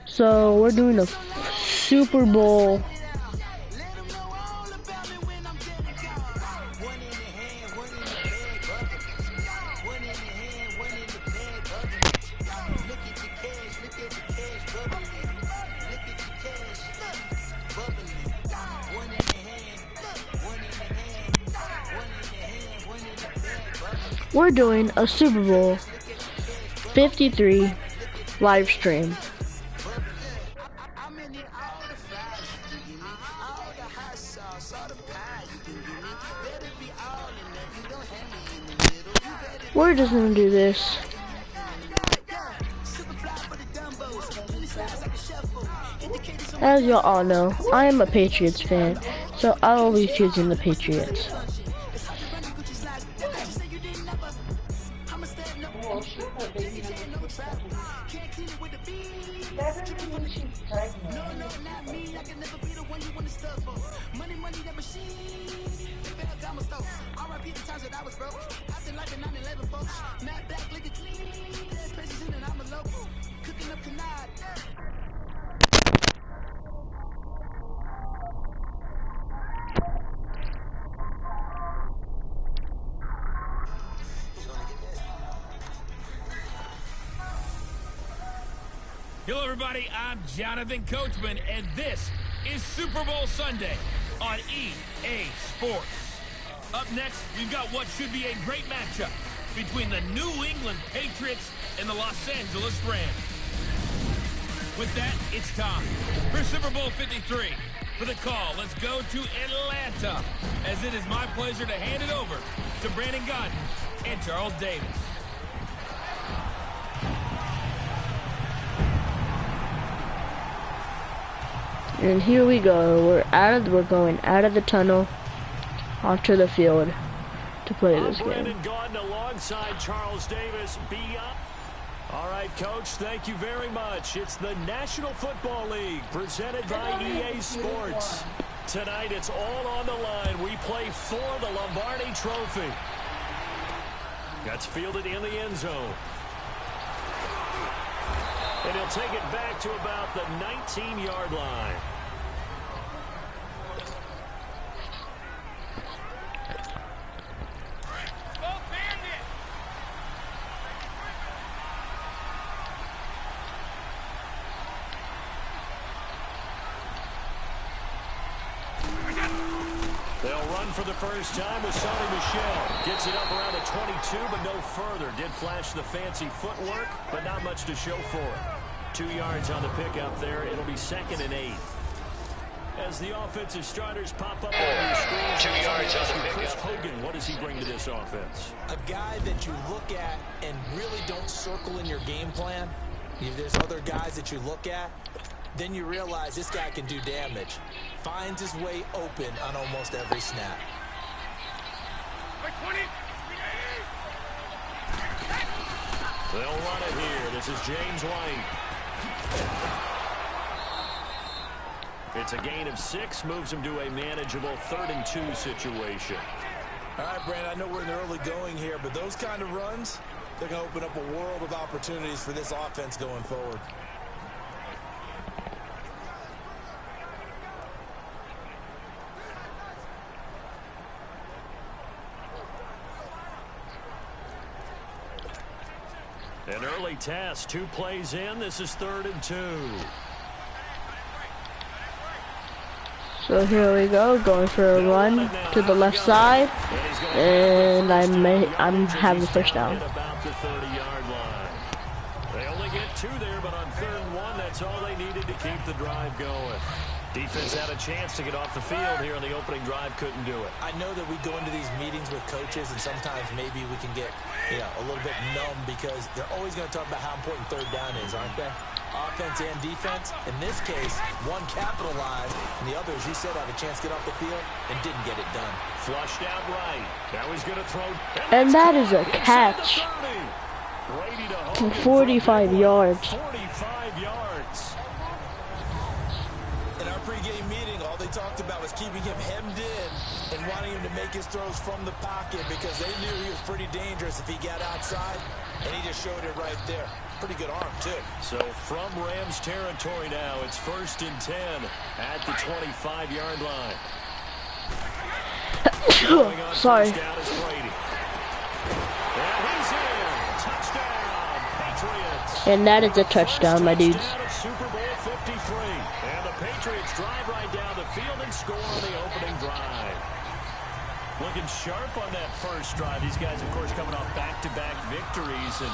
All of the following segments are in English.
So we're doing a Super Bowl. We're doing a Super Bowl 53 live stream. We're just gonna do this. As y'all all know, I am a Patriots fan, so I'll be choosing the Patriots. Hello everybody, I'm Jonathan Coachman, and this is Super Bowl Sunday on EA Sports. Up next, we've got what should be a great matchup between the New England Patriots and the Los Angeles Rams. With that, it's time for Super Bowl 53. For the call, let's go to Atlanta, as it is my pleasure to hand it over to Brandon Godden and Charles Davis. And here we go. We're going out of the tunnel onto the field to play this game. Brandon Godden alongside Charles Davis. All right, Coach, thank you very much. It's the National Football League presented by EA Sports. Tonight, it's all on the line. We play for the Lombardi Trophy. That's fielded in the end zone. And he'll take it back to about the 19-yard line. They'll run for the first time with Sonny Michel. Gets it up around the 22, but no further. Did flash the fancy footwork, but not much to show for it. 2 yards on the pickup there. It'll be 2nd and 8. As the offensive starters pop up on your screen, 2 yards on the pickup. Chris Hogan, what does he bring to this offense? A guy that you look at and really don't circle in your game plan. If there's other guys that you look at, then you realize this guy can do damage. Finds his way open on almost every snap. They'll run it here. This is James White. It's a gain of 6, moves him to a manageable 3rd and 2 situation. All right, Brandon, I know we're in the early going here, but those kind of runs, they're going to open up a world of opportunities for this offense going forward. An early test, 2 plays in. This is 3rd and 2. So here we go, going for a run to the left side, and I'm having the first down. About the 30-yard line. They only get 2 there, but on 3rd and 1, that's all they needed to keep the drive going. Defense had a chance to get off the field here on the opening drive, couldn't do it. I know that we go into these meetings with coaches, and sometimes maybe we can get a little bit numb because they're always going to talk about how important 3rd down is, aren't they? Offense and defense. In this case, one capitalized, and the other, as you said, had a chance to get off the field and didn't get it done. Flushed out right. Now he's going to throw. And that is a catch from 45 yards. 45 yards. In our pregame meeting, all they talked about was keeping him hemmed in and wanting him to make his throws from the pocket because they knew he was pretty dangerous if he got outside, and he just showed it right there. Pretty good arm, too. So from Rams territory now, it's 1st and 10 at the 25-yard line. Going on Sorry. first down is Brady. And he's in. Touchdown, Patriots. And that is a touchdown, my dudes. Touchdown of Super Bowl 53. And the Patriots drive right down the field and score on the opening drive. Looking sharp on that first drive. These guys, of course, coming off back-to-back victories. And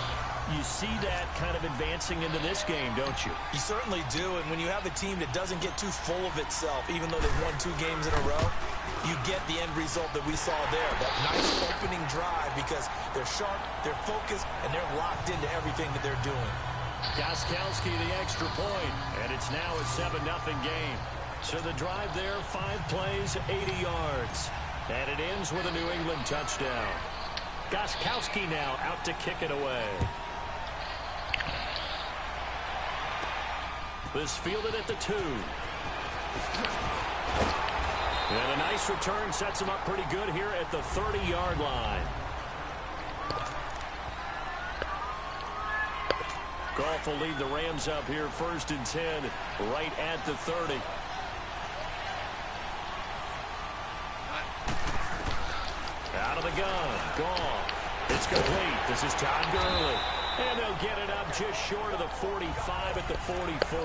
you see that kind of advancing into this game, don't you? You certainly do. And when you have a team that doesn't get too full of itself, even though they've won 2 games in a row, you get the end result that we saw there. That nice opening drive because they're sharp, they're focused, and they're locked into everything that they're doing. Gostkowski the extra point, and it's now a 7-0 game. So the drive there, 5 plays, 80 yards. And it ends with a New England touchdown. Gostkowski now out to kick it away. This fielded at the 2. And a nice return sets him up pretty good here at the 30-yard line. Goff will lead the Rams up here 1st and 10 right at the 30. Out of the gun. Goff. It's complete. This is Todd Gurley. And they'll get it up just short of the 45 at the 44.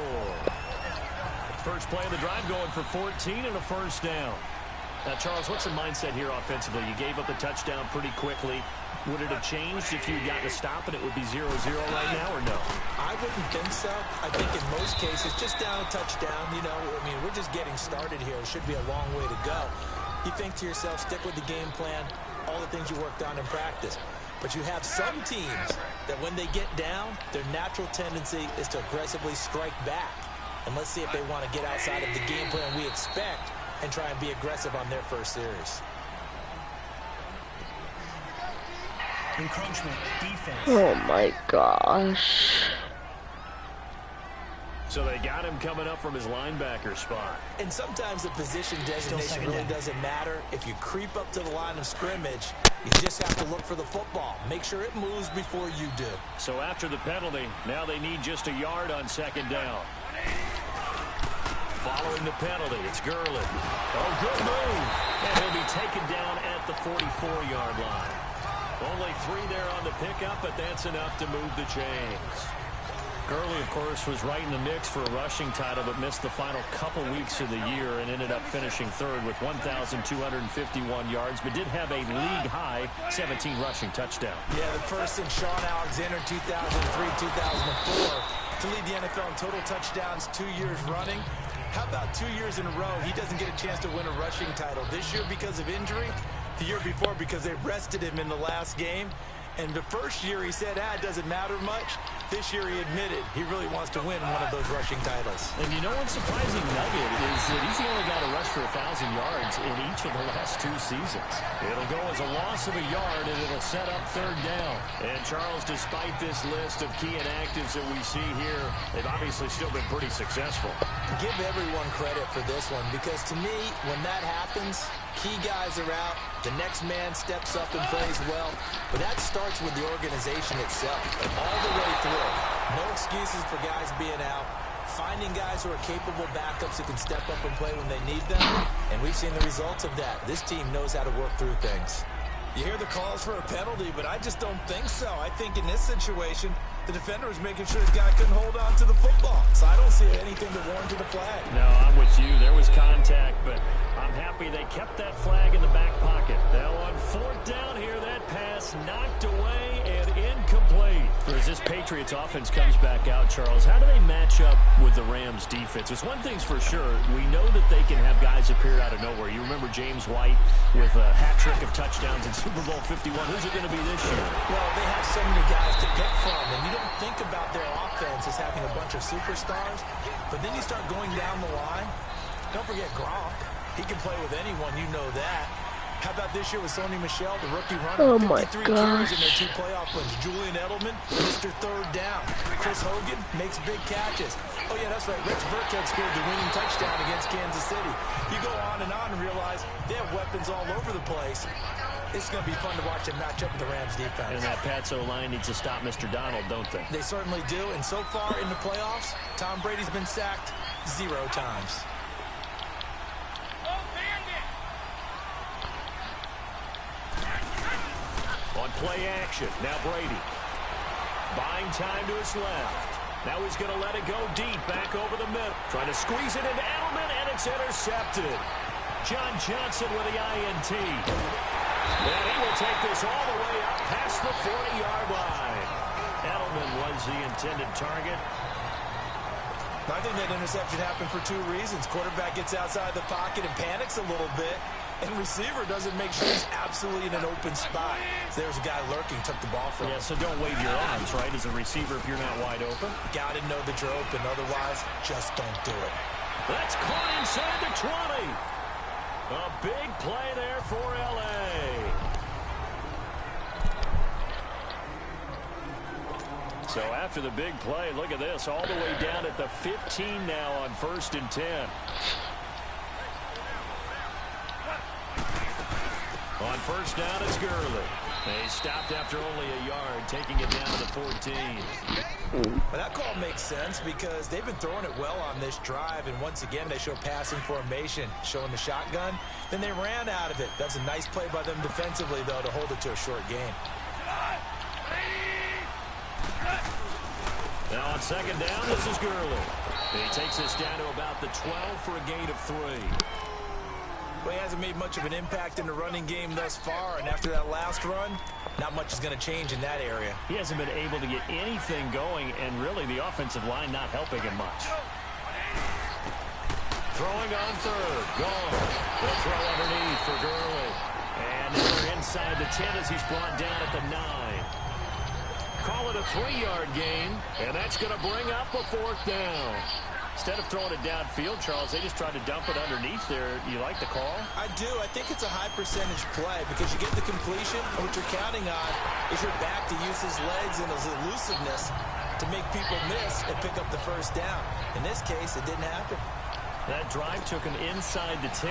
First play of the drive going for 14 and a first down. Now, Charles, what's the mindset here offensively? You gave up the touchdown pretty quickly. Would it have changed if you'd gotten a stop and it would be 0-0 right now or no? I wouldn't think so. I think in most cases, just down a touchdown, you know, I mean, we're just getting started here. It should be a long way to go. You think to yourself, stick with the game plan, all the things you worked on in practice. But you have some teams that when they get down, their natural tendency is to aggressively strike back. And let's see if they want to get outside of the game plan we expect and try and be aggressive on their first series. Encroachment, defense. Oh my gosh. So they got him coming up from his linebacker spot. And sometimes the position designation really doesn't matter. If you creep up to the line of scrimmage, you just have to look for the football. Make sure it moves before you do. So after the penalty, now they need just a yard on 2nd down. Following the penalty, it's Gurley. Oh, good move. And he'll be taken down at the 44-yard line. Only 3 there on the pickup, but that's enough to move the chains. Gurley, of course, was right in the mix for a rushing title, but missed the final couple weeks of the year and ended up finishing 3rd with 1,251 yards, but did have a league-high 17 rushing touchdowns. Yeah, the first in Sean Alexander 2003-2004 to lead the NFL in total touchdowns 2 years running. How about 2 years in a row he doesn't get a chance to win a rushing title? This year because of injury, the year before because they rested him in the last game. And the first year he said, it doesn't matter much. This year he admitted he really wants to win one of those rushing titles. And you know what's surprising nugget is that he's the only guy to rush for 1,000 yards in each of the last 2 seasons. It'll go as a loss of a yard, and it'll set up 3rd down. And Charles, despite this list of key inactives that we see here, they've obviously still been pretty successful. Give everyone credit for this one, because to me, when that happens, key guys are out, the next man steps up and plays well, but that starts with the organization itself, all the way through. No excuses for guys being out, finding guys who are capable backups who can step up and play when they need them, and we've seen the results of that. This team knows how to work through things. You hear the calls for a penalty, but I just don't think so. I think in this situation, the defender was making sure his guy couldn't hold on to the football. So I don't see anything to warrant to the flag. No, I'm with you. There was contact, but I'm happy they kept that flag in the back pocket. Now on 4th down here, that pass knocked away and incomplete. As this Patriots offense comes back out, Charles, how do they match up with the Rams defense? It's one thing's for sure. We know that they can have guys appear out of nowhere. You remember James White with a hat trick of touchdowns in Super Bowl 51. Who's it going to be this year? Well, they have so many guys to pick from, and you don't think about their offense as having a bunch of superstars, but then you start going down the line. Don't forget Gronk. He can play with anyone, you know that. How about this year with Sony Michel, the rookie runner? Oh my 53 carries in their gosh. 2 playoff wins. Julian Edelman, Mr. 3rd down. Chris Hogan makes big catches. Oh, yeah, that's right. Rex Burkhead scored the winning touchdown against Kansas City. You go on and realize they have weapons all over the place. It's going to be fun to watch them match up with the Rams defense. And that Pats O-line needs to stop Mr. Donald, don't they? They certainly do. And so far in the playoffs, Tom Brady's been sacked 0 times. On play action, now Brady. Buying time to his left. Now he's going to let it go deep, back over the middle. Trying to squeeze it into Edelman, and it's intercepted. John Johnson with the INT. And he will take this all the way up past the 40-yard line. Edelman was the intended target. I think that interception happened for 2 reasons. Quarterback gets outside the pocket and panics a little bit, and receiver doesn't make sure he's absolutely in an open spot. So there's a guy lurking, took the ball from him. Yeah, so don't wave your arms, right, as a receiver if you're not wide open. Got to know that you're open. Otherwise, just don't do it. That's caught inside the 20. A big play there for L.A. So after the big play, look at this, all the way down at the 15 now on 1st and 10. On 1st down, it's Gurley. They stopped after only a yard, taking it down to the 14. Well, that call makes sense because they've been throwing it well on this drive, and once again they show passing formation, showing the shotgun. Then they ran out of it. That's a nice play by them defensively, though, to hold it to a short gain. Now on 2nd down, this is Gurley. He takes this down to about the 12 for a gain of 3. Well, he hasn't made much of an impact in the running game thus far, and after that last run, not much is going to change in that area. He hasn't been able to get anything going, and really the offensive line not helping him much. Throwing on 3rd. Gone. They'll throw underneath for Gurley. And now they're inside the 10 as he's brought down at the 9. Call it a 3-yard gain, and that's going to bring up a 4th down. Instead of throwing it downfield, Charles, they just tried to dump it underneath there. You like the call? I do. I think it's a high percentage play because you get the completion, and what you're counting on is your back to use his legs and his elusiveness to make people miss and pick up the 1st down. In this case, it didn't happen. That drive took him inside the 10.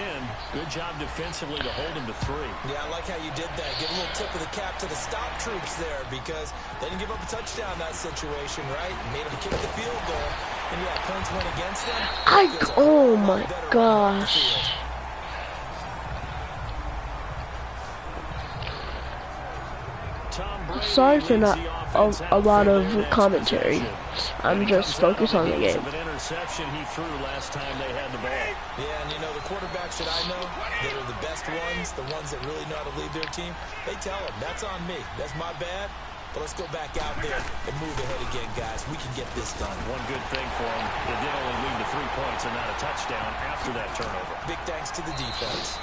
Good job defensively to hold him to 3. Yeah, I like how you did that. Give a little tip of the cap to the stop troops there because they didn't give up a touchdown in that situation, right? Made them kick the field goal. And yeah, points went against them. Oh my gosh. Sorry for not a lot of commentary. I'm just focused on the game. Interception he threw last time they had the ball. Yeah, and you know, the quarterbacks that I know that are the best ones, the ones that really know how to lead their team, they tell them, that's on me. That's my bad. But let's go back out there and move ahead again, guys. We can get this done. One good thing for them, it did only lead to 3 points and not a touchdown after that turnover. Big thanks to the defense.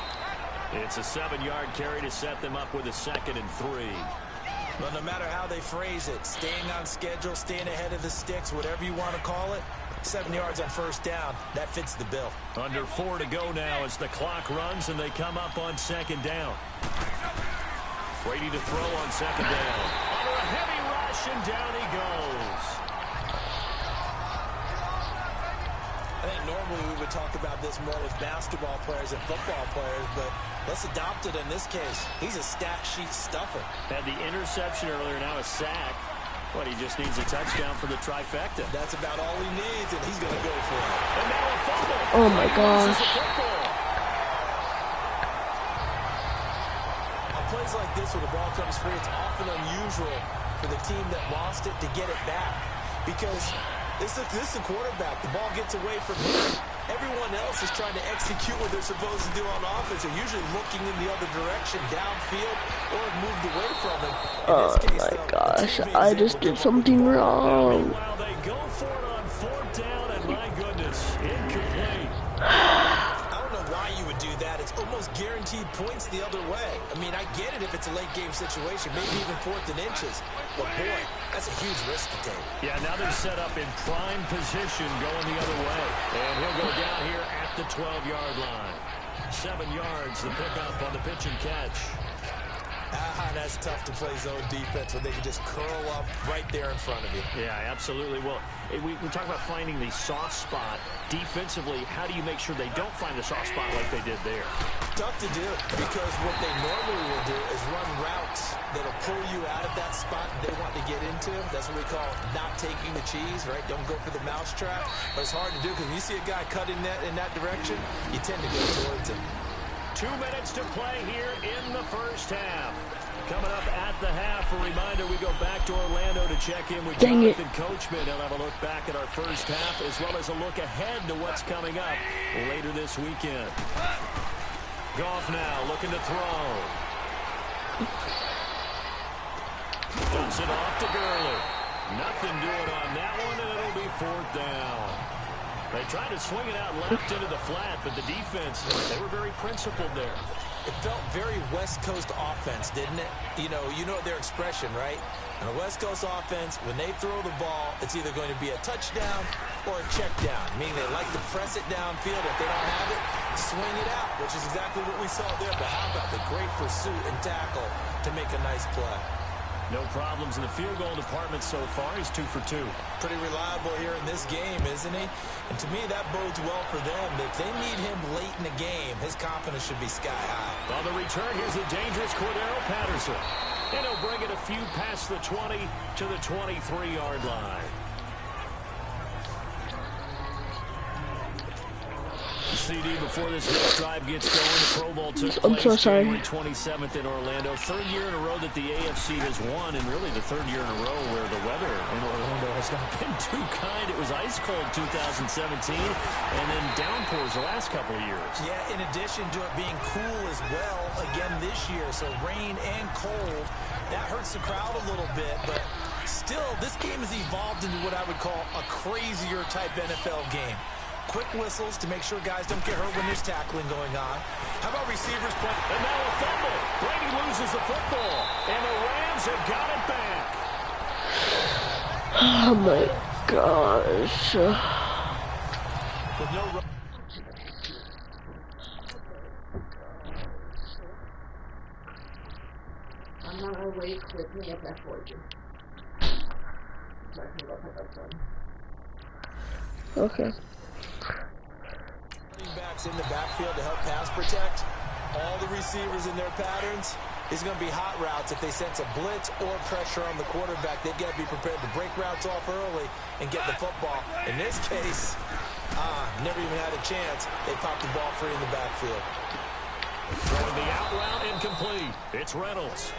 It's a 7-yard carry to set them up with a 2nd and 3. Well, no matter how they phrase it, staying on schedule, staying ahead of the sticks, whatever you want to call it, 7 yards on 1st down, that fits the bill. Under 4 to go now as the clock runs and they come up on 2nd down. Brady to throw on 2nd down. Under a heavy rush and down he goes. I think normally we would talk about this more with basketball players and football players, but let's adopt it in this case. He's a stat sheet stuffer. Had the interception earlier, now a sack. But he just needs a touchdown for the trifecta. That's about all he needs, and he's going to go for it. And now a fumble. Oh my gosh. On plays like this where the ball comes free, it's often unusual for the team that lost it to get it back. Because this is the quarterback. The ball gets away from him. Everyone else is trying to execute what they're supposed to do on offense. They're usually looking in the other direction, downfield, or have moved away from him. Oh my gosh, I just did something wrong. While they go for it on 4th down, and my goodness, incomplete. I don't know why you would do that. It's almost guaranteed points the other way. I mean, I get it if it's a late game situation, maybe even 4th and inches. But boy, that's a huge risk to take. Yeah, now they're set up in prime position going the other way. And he'll go down here at the 12-yard line. 7 yards, the pickup on the pitch and catch. That's tough to play zone defense when they can just curl up right there in front of you. Yeah, absolutely. Well, we talk about finding the soft spot. Defensively, how do you make sure they don't find the soft spot like they did there? Tough to do, because what they normally will do is run routes that'll pull you out of that spot they want to get into. That's what we call not taking the cheese, right? Don't go for the mousetrap. But it's hard to do because when you see a guy cutting that in that direction, you tend to go towards him. 2 minutes to play here in the first half. Coming up at the half, a reminder, we go back to Orlando to check in with Jonathan Coachman. He'll have a look back at our first half as well as a look ahead to what's coming up later this weekend. Goff now looking to throw. Dumps it off to Gurley. Nothing doing on that one, and it'll be 4th down. They tried to swing it out left into the flat, but the defense, they were very principled there. It felt very West Coast offense, didn't it? You know their expression, right? And a West Coast offense, when they throw the ball, it's either going to be a touchdown or a check down, meaning they like to press it downfield. If they don't have it, swing it out, which is exactly what we saw there. But how about the great pursuit and tackle to make a nice play? No problems in the field goal department so far. He's 2 for 2. Pretty reliable here in this game, isn't he? And to me, that bodes well for them. If they need him late in the game, his confidence should be sky high. On the return, here's the dangerous Cordero Patterson. And he'll bring it a few past the 20 to the 23-yard line. CD before this next drive gets going. The Pro Bowl took place January 27th in Orlando. 3rd year in a row that the AFC has won, and really the 3rd year in a row where the weather in Orlando has not been too kind. It was ice cold 2017, and then downpours the last couple of years. Yeah, in addition to it being cool as well again this year, so rain and cold, that hurts the crowd a little bit, but still, this game has evolved into what I would call a crazier type NFL game. Quick whistles to make sure guys don't get hurt when there's tackling going on. How about receivers play? And now a fumble. Brady loses the football, and the Rams have got it back. Oh my gosh. With no I'm not awake with me at that 40. Okay. Backs in the backfield to help pass protect. All the receivers in their patterns. It's going to be hot routes if they sense a blitz or pressure on the quarterback. They've got to be prepared to break routes off early and get the football. In this case, never even had a chance. They popped the ball free in the backfield. Throwing the out route incomplete. It's Reynolds.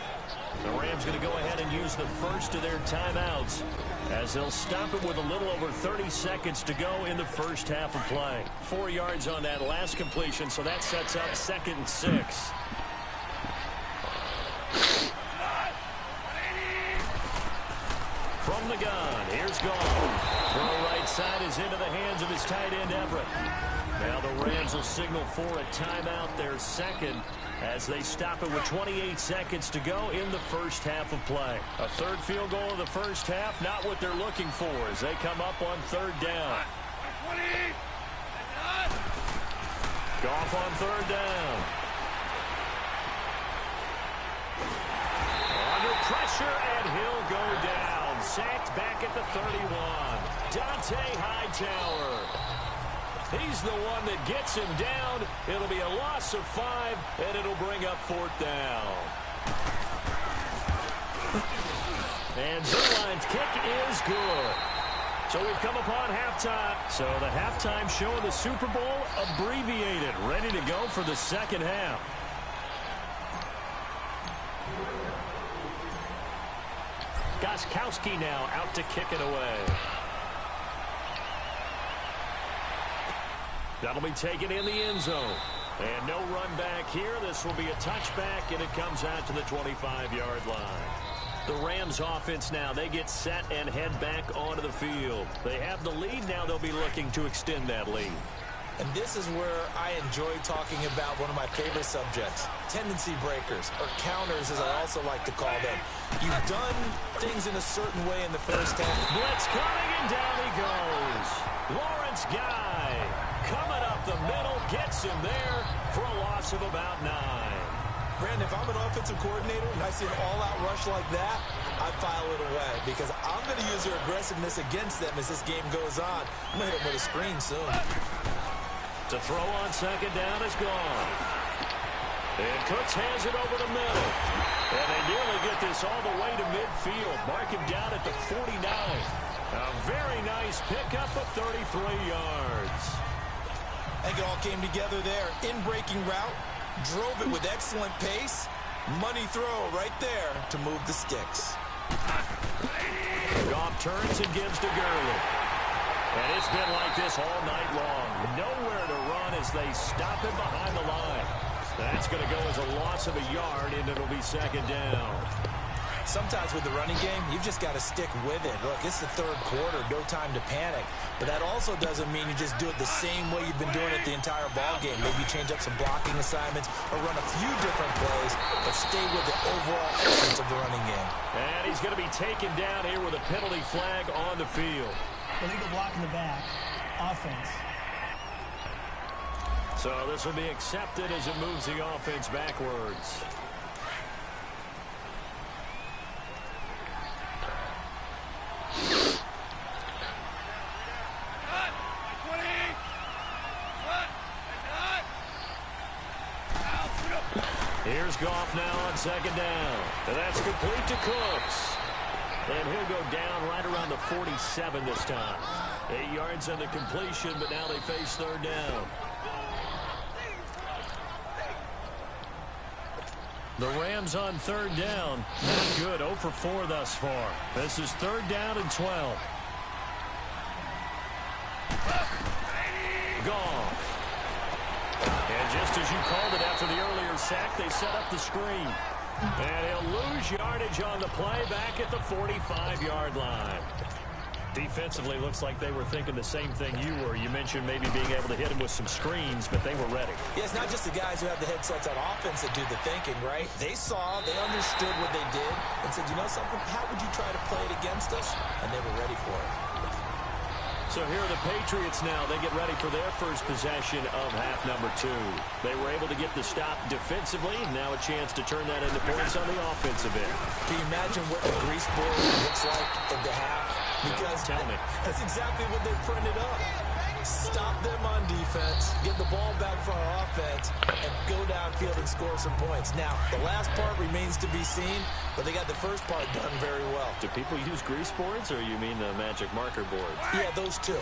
The Rams going to go ahead and use the first of their timeouts as they'll stop it with a little over 30 seconds to go in the first half of play. 4 yards on that last completion, so that sets up 2nd and 6. From the gun, here's Goff. Throw right side is into the hands of his tight end, Everett. Now the Rams will signal for a timeout, their second, as they stop it with 28 seconds to go in the first half of play. A 3rd field goal of the first half, not what they're looking for as they come up on 3rd down. Goff on 3rd down. Under pressure, and he'll go down. Sacked back at the 31. Dante Hightower. He's the one that gets him down. It'll be a loss of 5, and it'll bring up 4th down. And Zerline's kick is good. So we've come upon halftime. So the halftime show of the Super Bowl abbreviated, ready to go for the second half. Gostkowski now out to kick it away. That'll be taken in the end zone. And no run back here. This will be a touchback, and it comes out to the 25-yard line. The Rams offense now, they get set and head back onto the field. They have the lead. Now they'll be looking to extend that lead. And this is where I enjoy talking about one of my favorite subjects, tendency breakers, or counters as I also like to call them. You've done things in a certain way in the first half. Blitz coming, and down he goes. Lawrence Guy coming up the middle, gets him there for a loss of about 9. Brandon, if I'm an offensive coordinator and I see an all-out rush like that, I file it away because I'm going to use their aggressiveness against them as this game goes on. I'm going to hit them with a screen soon. To throw on second down is gone. And Cooks hands it over the middle. And they nearly get this all the way to midfield. Mark him down at the 49. A very nice pickup of 33 yards. I think it all came together there. In-breaking route, drove it with excellent pace. Money throw right there to move the sticks. Goff turns and gives to Gurley. And it's been like this all night long. Nowhere to run as they stop him behind the line. That's going to go as a loss of a yard, and it'll be second down. Sometimes with the running game, you've just got to stick with it. Look, it's the third quarter, no time to panic. But that also doesn't mean you just do it the same way you've been doing it the entire ball game. Maybe change up some blocking assignments or run a few different plays, but stay with the overall essence of the running game. And he's going to be taken down here with a penalty flag on the field. Illegal block in the back. Offense. So this will be accepted as it moves the offense backwards. Here's Goff now on second down. And that's complete to Cooks. And he'll go down right around the 47 this time. 8 yards on the completion, but now they face third down. The Rams on third down. Not good. 0 for 4 thus far. This is third down and 12. Goff. And just as you called it after the earlier sack, they set up the screen. And he'll lose yardage on the play back at the 45-yard line. Defensively, looks like they were thinking the same thing you were. You mentioned maybe being able to hit him with some screens, but they were ready. Yeah, it's not just the guys who have the headsets on offense that do the thinking, right? They saw, they understood what they did, and said, you know something, how would you try to play it against us? And they were ready for it. So here are the Patriots now. They get ready for their first possession of half number 2. They were able to get the stop defensively. Now a chance to turn that into points on the offensive end. Can you imagine what the grease board looks like at the half? Because tell me. That's exactly what they printed up. Stop them on defense, get the ball back for our offense, and go downfield and score some points. Now, the last part remains to be seen, but they got the first part done very well. Do people use grease boards, or you mean the magic marker boards? Yeah, those two.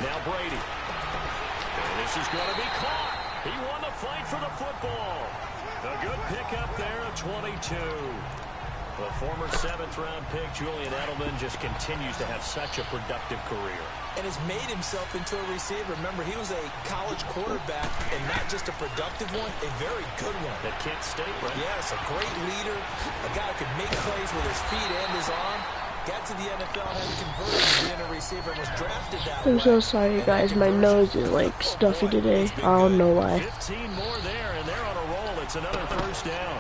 Now Brady. And this is going to be caught. He won the fight for the football. A good pickup there of 22. The former 7th-round pick, Julian Edelman, just continues to have such a productive career. And has made himself into a receiver. Remember, he was a college quarterback, and not just a productive one, a very good one. At Kent State, right? Yes, a great leader, a guy who could make plays with his feet and his arm. Got to the NFL, had converted to being a receiver, and was drafted that way. I'm so sorry, guys. My nose is, like, stuffy today. I don't know why. 15 more there, and they're on a roll. It's another first down.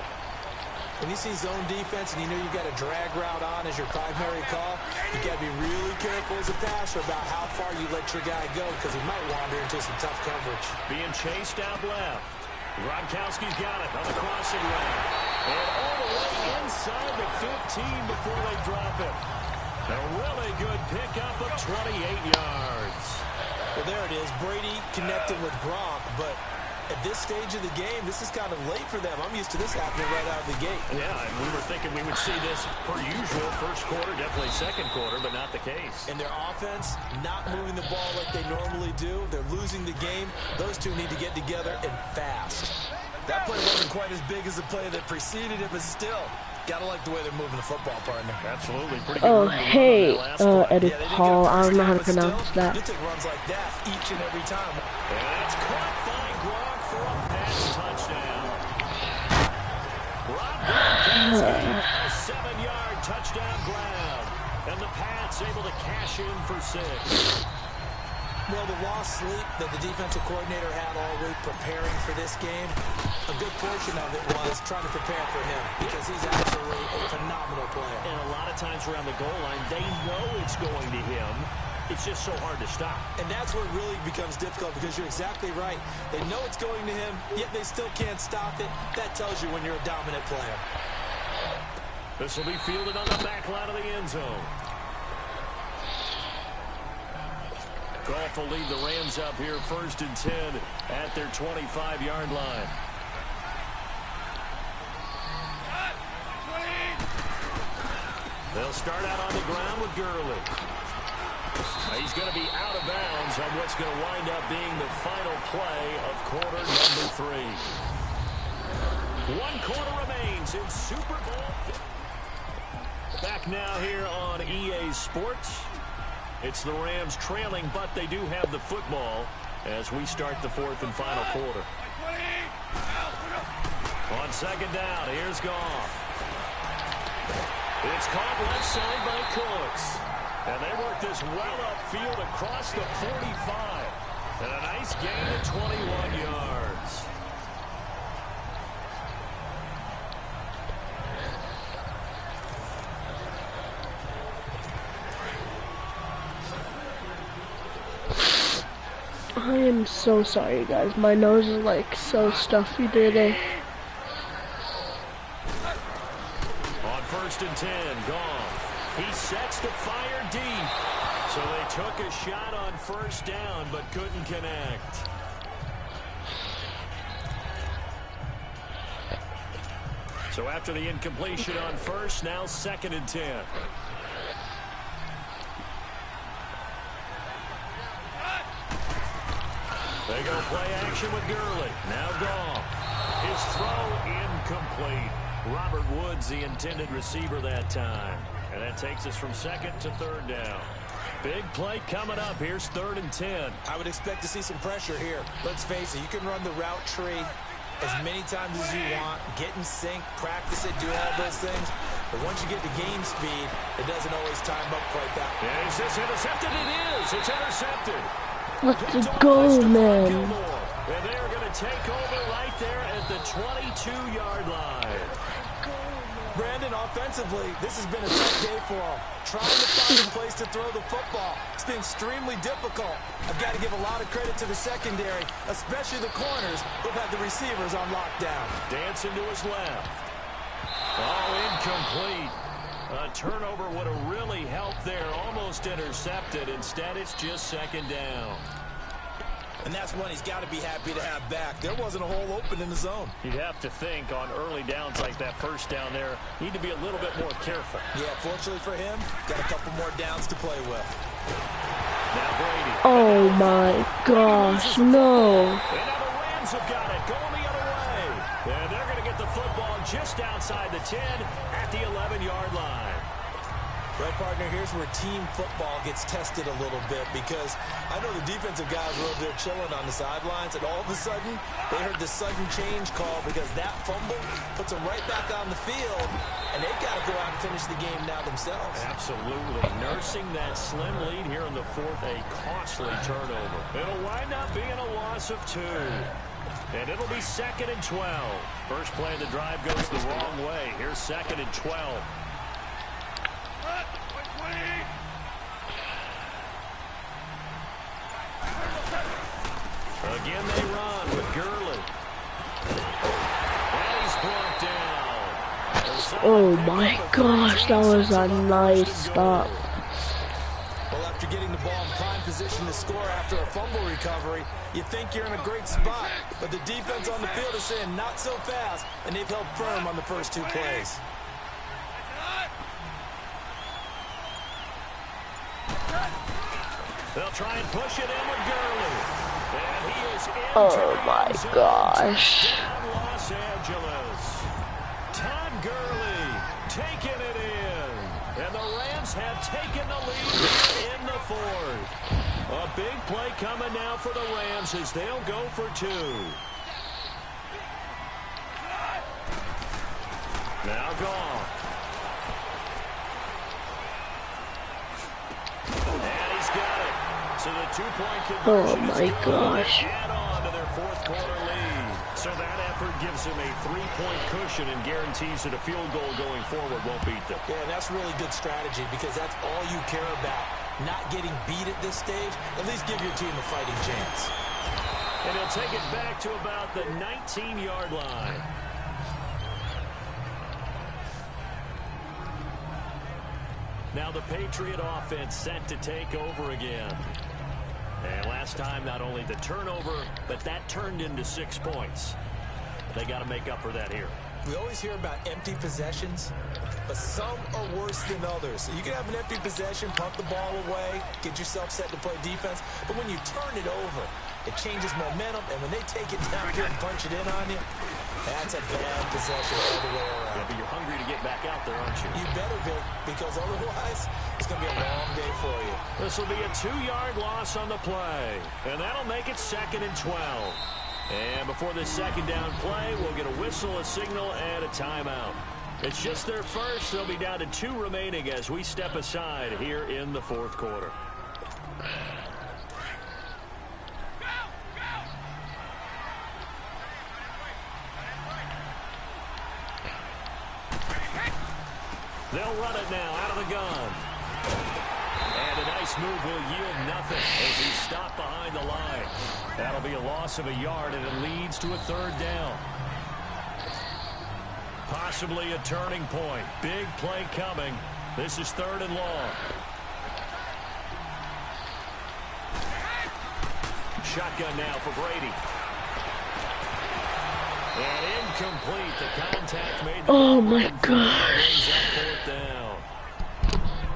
When you see zone defense and you know you've got a drag route on as your primary call, you got to be really careful as a passer about how far you let your guy go because he might wander into some tough coverage. Being chased out left. Gronkowski's got it on the crossing route. And all the way inside the 15 before they drop it. A really good pickup of 28 yards. Well, there it is. Brady connected with Gronk, but at this stage of the game, this is kind of late for them. I'm used to this happening right out of the gate. Yeah, and we were thinking we would see this per usual first quarter, definitely second quarter, but not the case. And their offense not moving the ball like they normally do. They're losing the game. Those two need to get together and fast. That play wasn't quite as big as the play that preceded it, but still, gotta like the way they're moving the football, partner. Absolutely. Pretty good. Oh, hey, Eddie Paul. I don't know how to pronounce that. You take runs like that each and every time. And it's caught by Gronk for a pass touchdown. Rob Gronkowski, a 7-yard touchdown grab. And the Pats able to cash in for 6. Well, the lost sleep that the defensive coordinator had all week preparing for this game, a good portion of it was trying to prepare for him because he's absolutely a phenomenal player. And a lot of times around the goal line, they know it's going to him. it's just so hard to stop. And that's where it really becomes difficult because you're exactly right. They know it's going to him, yet they still can't stop it. That tells you when you're a dominant player. This will be fielded on the back line of the end zone. Goff will lead the Rams up here 1st and 10 at their 25-yard line. They'll start out on the ground with Gurley. He's going to be out of bounds on what's going to wind up being the final play of quarter number 3. 1 quarter remains in Super Bowl. Back now here on EA Sports. It's the Rams trailing, but they do have the football as we start the 4th and final quarter. On 2nd down, here's Goff. It's caught left side by Cooks. And they work this well upfield across the 45. And a nice gain of 21 yards. I am so sorry, guys. My nose is like so stuffy today. On 1st and 10, Goff. He sets the fire deep. So they took a shot on 1st down, but couldn't connect. So after the incompletion on 1st, now 2nd and 10. They go play action with Gurley. Now Goff. His throw incomplete. Robert Woods, the intended receiver that time. And that takes us from 2nd to 3rd down. Big play coming up. Here's 3rd and 10. I would expect to see some pressure here. Let's face it, you can run the route tree as many times as you want, get in sync, practice it, do all those things. But once you get to game speed, it doesn't always time up quite that way. And is this intercepted? It is. It's intercepted. Let's go, man. And they are going to take over right there at the 22-yard line. Brandon, offensively, this has been a tough day for them. Trying to find a place to throw the football. It's been extremely difficult. I've got to give a lot of credit to the secondary, especially the corners who've had the receivers on lockdown. Dancing to his left. Oh, incomplete. A turnover would have really helped there. Almost intercepted. Instead, it's just 2nd down. And that's one he's got to be happy to have back. There wasn't a hole open in the zone. You'd have to think on early downs like that 1st down there, need to be a little bit more careful. Yeah, fortunately for him, got a couple more downs to play with. Now Brady. Oh my gosh, no. And now the Rams have got it, going the other way. And they're going to get the football just outside the 10 at the 11-yard line. Right, partner, here's where team football gets tested a little bit because I know the defensive guys were over there chilling on the sidelines, and all of a sudden, they heard this sudden change call because that fumble puts them right back on the field, and they've got to go out and finish the game now themselves. Absolutely. Nursing that slim lead here in the 4th, a costly turnover. It'll wind up being a loss of 2. And it'll be 2nd and 12. First play of the drive goes the wrong way. Here's 2nd and 12. Again they run with Gurley. And he's brought down. Oh my gosh, that was a nice stop. Well, after getting the ball in prime position to score after a fumble recovery, you think you're in a great spot. But the defense on the field is saying not so fast, and they've held firm on the first 2 plays. They'll try and push it in with Gurley. And he is in. Oh my gosh. Down Los Angeles. Todd Gurley taking it in. And the Rams have taken the lead in the 4th. A big play coming now for the Rams as they'll go for 2. Now Goff. And he's got it. So the 2-point conversion Oh my gosh. add on to their 4th quarter lead. So that effort gives them a 3-point cushion and guarantees that a field goal going forward won't beat them. Yeah, that's really good strategy because that's all you care about. not getting beat at this stage, at least give your team a fighting chance. And he'll take it back to about the 19-yard line. Now the Patriot offense set to take over again. And last time, not only the turnover, but that turned into 6 points. They got to make up for that here. We always hear about empty possessions, but some are worse than others. So you can have an empty possession, punt the ball away, get yourself set to play defense, but when you turn it over, it changes momentum, and when they take it down here and punch it in on you, that's a bad possession all the way around. Yeah, but you're hungry to get back out there, aren't you? You better be, because otherwise, it's going to be a long day for you. This will be a 2-yard loss on the play, and that'll make it 2nd and 12. And before this second down play, we'll get a whistle, a signal, and a timeout. It's just their first. They'll be down to 2 remaining as we step aside here in the 4th quarter. They'll run it now out of the gun. And a nice move will yield nothing as he's stopped behind the line. That'll be a loss of a yard, and it leads to a 3rd down. Possibly a turning point. Big play coming. This is 3rd and long. Shotgun now for Brady. And incomplete. The contact made the Oh my gosh. 4th down.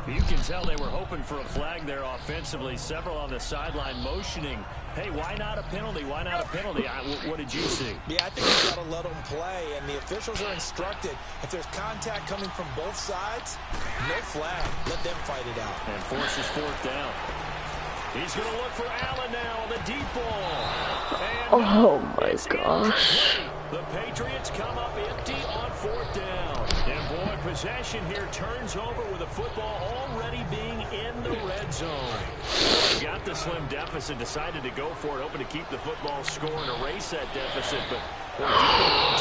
You can tell they were hoping for a flag there offensively. Several on the sideline motioning, hey, why not a penalty? Why not a penalty? What did you see? Yeah, I think you got to let them play, and the officials are instructed, if there's contact coming from both sides, no flag. Let them fight it out. And forces 4th down. He's going to look for Allen now on the deep ball. And Oh my gosh. the Patriots come up empty on 4th down. And boy, possession here turns over with the football already being in the red zone. Got the slim deficit, decided to go for it, hoping to keep the football score and erase that deficit. But boy,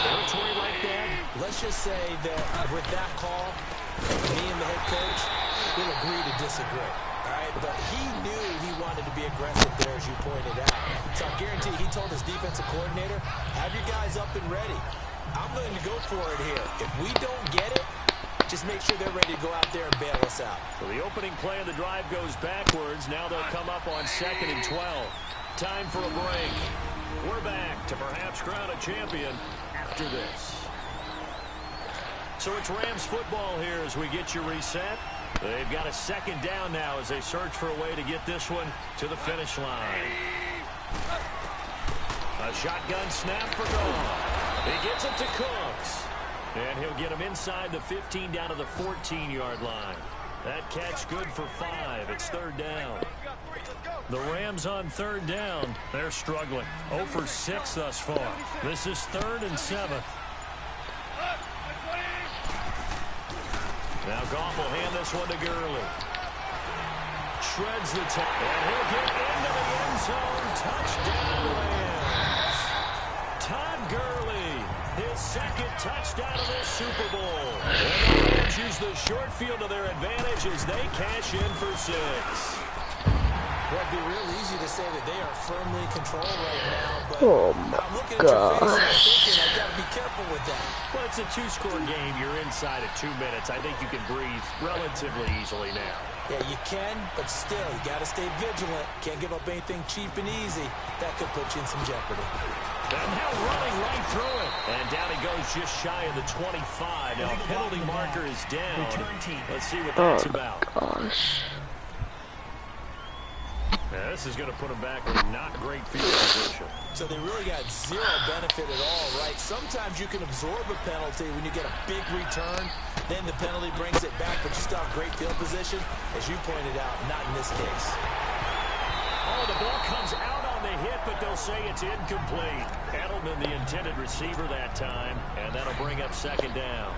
territory like that. Let's just say that with that call, me and the head coach will agree to disagree. All right, but he knew he wanted to be aggressive there, as you pointed out. So I guarantee he told his defensive coordinator, have your guys up and ready. I'm willing to go for it here. If we don't get it, just make sure they're ready to go out there and bail us out. So the opening play of the drive goes backwards. Now they'll come up on 2nd and 12. Time for a break. We're back to perhaps crown a champion after this. So it's Rams football here as we get you reset. They've got a 2nd down now as they search for a way to get this one to the finish line. A shotgun snap for goal. He gets it to Cooks. And he'll get him inside the 15 down to the 14-yard line. That catch good for 5. It's 3rd down. The Rams on 3rd down. They're struggling. 0 for 6 thus far. This is 3rd and 7. Now Goff will hand this one to Gurley. Shreds the tackle. And he'll get into the end zone. Touchdown Rams. Todd Gurley, his 2nd touchdown of this Super Bowl. And the Rams use the short field to their advantage as they cash in for 6. Well, it'd be real easy to say that they are firmly in control right now, but Oh I'm my looking at your face and I'm gosh. thinking I've got to be careful with that. Well, it's a 2-score game. You're inside at 2 minutes. I think you can breathe relatively easily now. Yeah, you can, but still, you got to stay vigilant. Can't give up anything cheap and easy. That could put you in some jeopardy. And now running right through it. And down he goes just shy of the 25. Now penalty marker is down. Let's see what that's about. Gosh. Now, this is going to put him back in not great field position. So they really got zero benefit at all, right? Sometimes you can absorb a penalty when you get a big return. Then the penalty brings it back, but you still have great field position. As you pointed out, not in this case. Oh, the ball comes out on the hit, but they'll say it's incomplete. Edelman, the intended receiver that time, and that'll bring up 2nd down.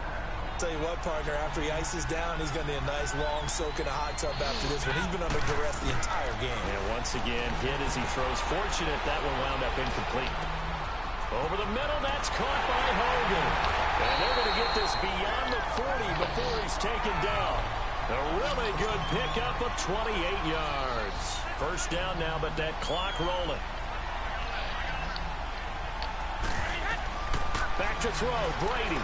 Tell you what, partner, after he ices down, he's going to be a nice long soak in a hot tub after this one. He's been under duress the entire game. And once again, hit as he throws. Fortunate that one wound up incomplete. Over the middle, that's caught by Hogan. And they're going to get this beyond the 40 before he's taken down. A really good pickup of 28 yards. First down now, but that clock rolling. Back to throw, Brady.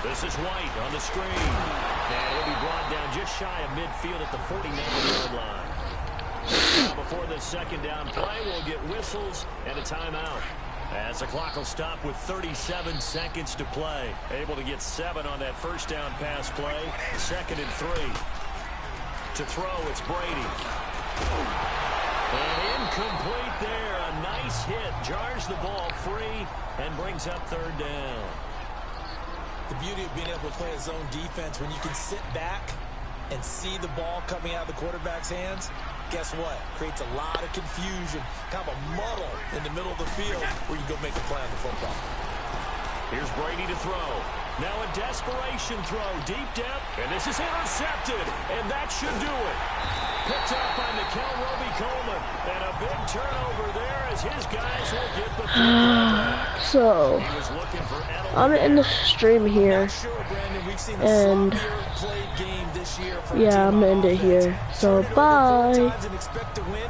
This is White on the screen. And he'll be brought down just shy of midfield at the 49-yard line. Now before the second down play, we'll get whistles and a timeout. As the clock will stop with 37 seconds to play. Able to get 7 on that first down pass play. 2nd and 3. To throw, it's Brady. And incomplete there. A nice hit. Jars the ball free and brings up 3rd down. The beauty of being able to play a zone defense when you can sit back and see the ball coming out of the quarterback's hands. Guess what? Creates a lot of confusion, kind of a muddle in the middle of the field where you go make a play on the football. Here's Brady to throw. Now a desperation throw, deep depth, and this is intercepted, and that should do it. Picked up by Nickel Roby-Coleman, and a big turnover there as his guys will get the football back. So, He was looking for I'm in the stream here, and yeah, I'm gonna end it here. So, bye. And expect to win.